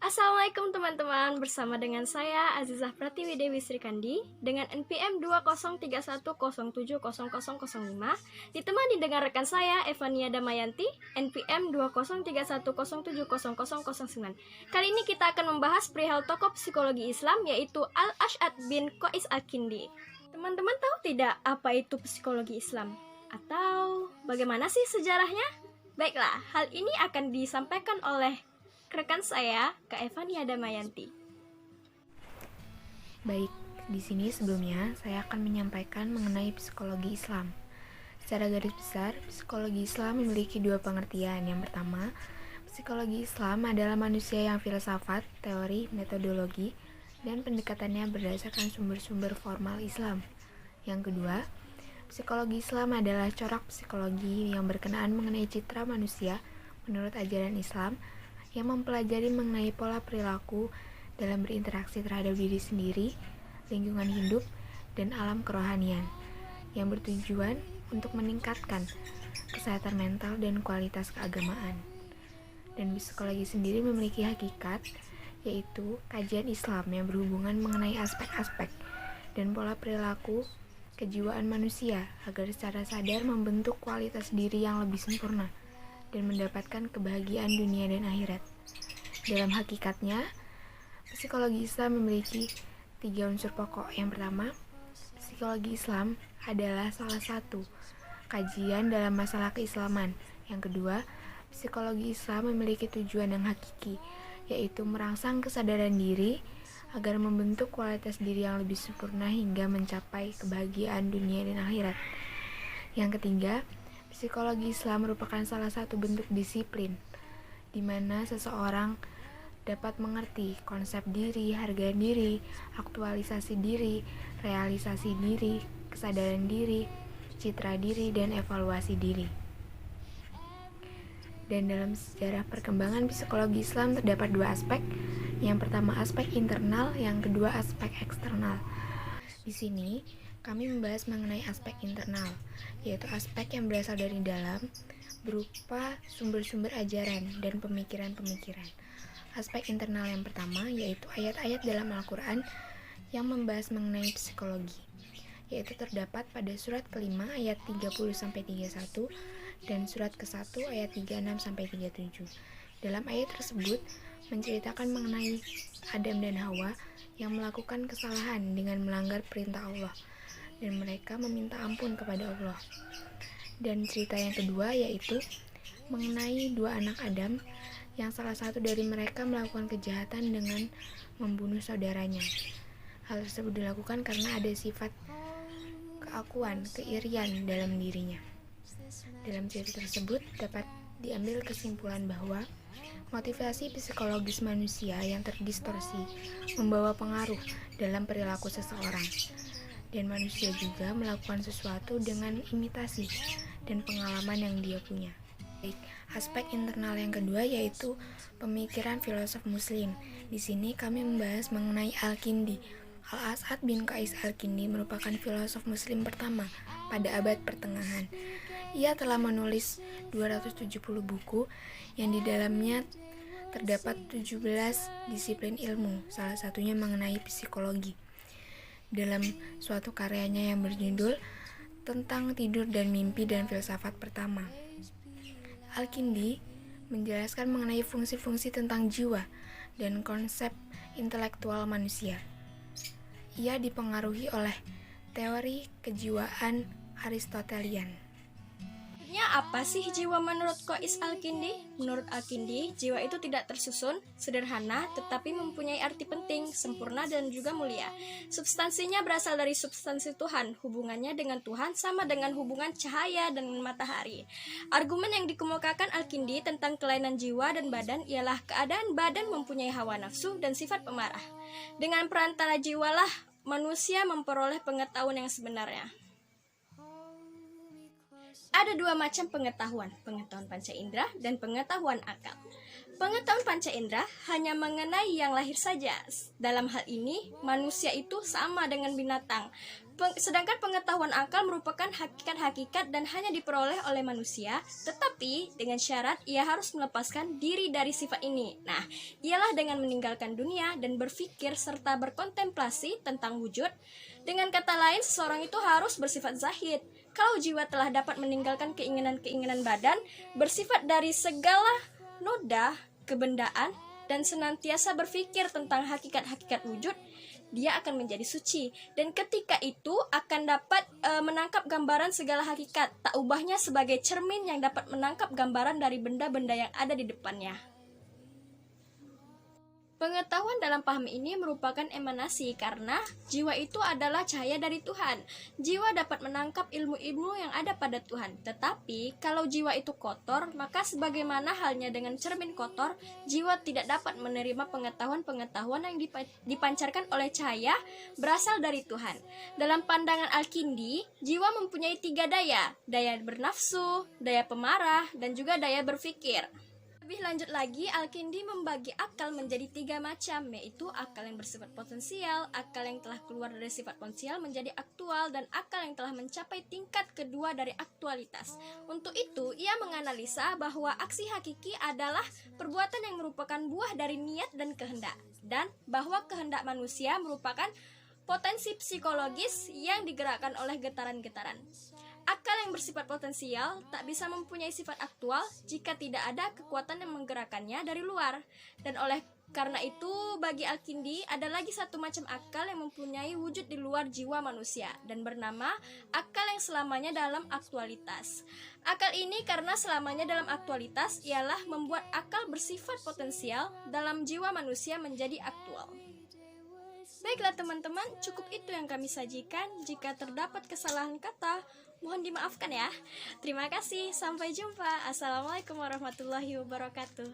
Assalamualaikum teman-teman, bersama dengan saya Azizah Pratiwi Dewi Srikandi dengan NPM 2031070005, ditemani dengan rekan saya Evania Damayanti NPM 2031070009. Kali ini kita akan membahas perihal tokoh psikologi Islam yaitu Al-Ash'ad bin Qais Al-Kindi. Teman-teman tahu tidak apa itu psikologi Islam? Atau bagaimana sih sejarahnya? Baiklah, hal ini akan disampaikan oleh rekan saya, Kak Evania Damayanti. Baik, di sini sebelumnya saya akan menyampaikan mengenai psikologi Islam. Secara garis besar, psikologi Islam memiliki dua pengertian. Yang pertama, psikologi Islam adalah manusia yang filsafat, teori, metodologi, dan pendekatannya berdasarkan sumber-sumber formal Islam. Yang kedua, psikologi Islam adalah corak psikologi yang berkenaan mengenai citra manusia menurut ajaran Islam, yang mempelajari mengenai pola perilaku dalam berinteraksi terhadap diri sendiri, lingkungan hidup, dan alam kerohanian, yang bertujuan untuk meningkatkan kesehatan mental dan kualitas keagamaan. Dan psikologi sendiri memiliki hakikat, yaitu kajian Islam yang berhubungan mengenai aspek-aspek dan pola perilaku kejiwaan manusia agar secara sadar membentuk kualitas diri yang lebih sempurna dan mendapatkan kebahagiaan dunia dan akhirat. Dalam hakikatnya, psikologi Islam memiliki 3 unsur pokok. Yang pertama, psikologi Islam adalah salah satu kajian dalam masalah keislaman. Yang kedua, psikologi Islam memiliki tujuan yang hakiki, yaitu merangsang kesadaran diri agar membentuk kualitas diri yang lebih sempurna hingga mencapai kebahagiaan dunia dan akhirat. Yang ketiga, psikologi Islam merupakan salah satu bentuk disiplin di mana seseorang dapat mengerti konsep diri, harga diri, aktualisasi diri, realisasi diri, kesadaran diri, citra diri, dan evaluasi diri. Dan dalam sejarah perkembangan psikologi Islam terdapat 2 aspek. Yang pertama aspek internal, yang kedua aspek eksternal. Di sini kami membahas mengenai aspek internal, yaitu aspek yang berasal dari dalam, berupa sumber-sumber ajaran dan pemikiran-pemikiran. Aspek internal yang pertama yaitu ayat-ayat dalam Al-Quran yang membahas mengenai psikologi, yaitu terdapat pada surat ke-5 ayat 30-31 dan surat ke-1 ayat 36-37. Dalam ayat tersebut menceritakan mengenai Adam dan Hawa yang melakukan kesalahan dengan melanggar perintah Allah dan mereka meminta ampun kepada Allah. Dan cerita yang kedua yaitu mengenai 2 anak Adam yang salah satu dari mereka melakukan kejahatan dengan membunuh saudaranya. Hal tersebut dilakukan karena ada sifat keakuan, keirian dalam dirinya. Dalam cerita tersebut dapat diambil kesimpulan bahwa motivasi psikologis manusia yang terdistorsi membawa pengaruh dalam perilaku seseorang, dan manusia juga melakukan sesuatu dengan imitasi dan pengalaman yang dia punya. Baik, aspek internal yang kedua yaitu pemikiran filosof muslim. Di sini kami membahas mengenai Al-Kindi. Al-Ash'ad bin Qais Al-Kindi merupakan filosof muslim pertama pada abad pertengahan. Ia telah menulis 270 buku yang di dalamnya terdapat 17 disiplin ilmu, salah satunya mengenai psikologi. Dalam suatu karyanya yang berjudul Tentang Tidur dan Mimpi dan Filsafat Pertama, Al-Kindi menjelaskan mengenai fungsi-fungsi tentang jiwa dan konsep intelektual manusia. Ia dipengaruhi oleh teori kejiwaan Aristotelian. Apa sih jiwa menurut Qais Al-Kindi? Menurut Al-Kindi, jiwa itu tidak tersusun, sederhana, tetapi mempunyai arti penting, sempurna, dan juga mulia. Substansinya berasal dari substansi Tuhan. Hubungannya dengan Tuhan sama dengan hubungan cahaya dengan matahari. Argumen yang dikemukakan Al-Kindi tentang kelainan jiwa dan badan ialah keadaan badan mempunyai hawa nafsu dan sifat pemarah. Dengan perantara jiwalah manusia memperoleh pengetahuan yang sebenarnya. Ada 2 macam pengetahuan panca indera dan pengetahuan akal. Pengetahuan panca indera hanya mengenai yang lahir saja. Dalam hal ini, manusia itu sama dengan binatang. Sedangkan pengetahuan akal merupakan hakikat-hakikat dan hanya diperoleh oleh manusia, tetapi dengan syarat ia harus melepaskan diri dari sifat ini. Nah, ialah dengan meninggalkan dunia dan berpikir serta berkontemplasi tentang wujud. Dengan kata lain, seseorang itu harus bersifat zahid. Kalau jiwa telah dapat meninggalkan keinginan-keinginan badan, bersifat dari segala noda, kebendaan, dan senantiasa berpikir tentang hakikat-hakikat wujud, dia akan menjadi suci, dan ketika itu akan dapat menangkap gambaran segala hakikat, tak ubahnya sebagai cermin yang dapat menangkap gambaran dari benda-benda yang ada di depannya. Pengetahuan dalam paham ini merupakan emanasi karena jiwa itu adalah cahaya dari Tuhan. Jiwa dapat menangkap ilmu-ilmu yang ada pada Tuhan. Tetapi kalau jiwa itu kotor, maka sebagaimana halnya dengan cermin kotor, jiwa tidak dapat menerima pengetahuan-pengetahuan yang dipancarkan oleh cahaya berasal dari Tuhan. Dalam pandangan Al-Kindi, jiwa mempunyai 3 daya: daya bernafsu, daya pemarah, dan juga daya berpikir. Lebih lanjut lagi, Al-Kindi membagi akal menjadi 3 macam, yaitu akal yang bersifat potensial, akal yang telah keluar dari sifat potensial menjadi aktual, dan akal yang telah mencapai tingkat kedua dari aktualitas. Untuk itu, ia menganalisa bahwa aksi hakiki adalah perbuatan yang merupakan buah dari niat dan kehendak, dan bahwa kehendak manusia merupakan potensi psikologis yang digerakkan oleh getaran-getaran. Akal yang bersifat potensial tak bisa mempunyai sifat aktual jika tidak ada kekuatan yang menggerakkannya dari luar. Dan oleh karena itu, bagi Al-Kindi ada lagi satu macam akal yang mempunyai wujud di luar jiwa manusia dan bernama akal yang selamanya dalam aktualitas. Akal ini karena selamanya dalam aktualitas ialah membuat akal bersifat potensial dalam jiwa manusia menjadi aktual. Baiklah teman-teman, cukup itu yang kami sajikan. Jika terdapat kesalahan kata, mohon dimaafkan ya. Terima kasih, sampai jumpa. Assalamualaikum warahmatullahi wabarakatuh.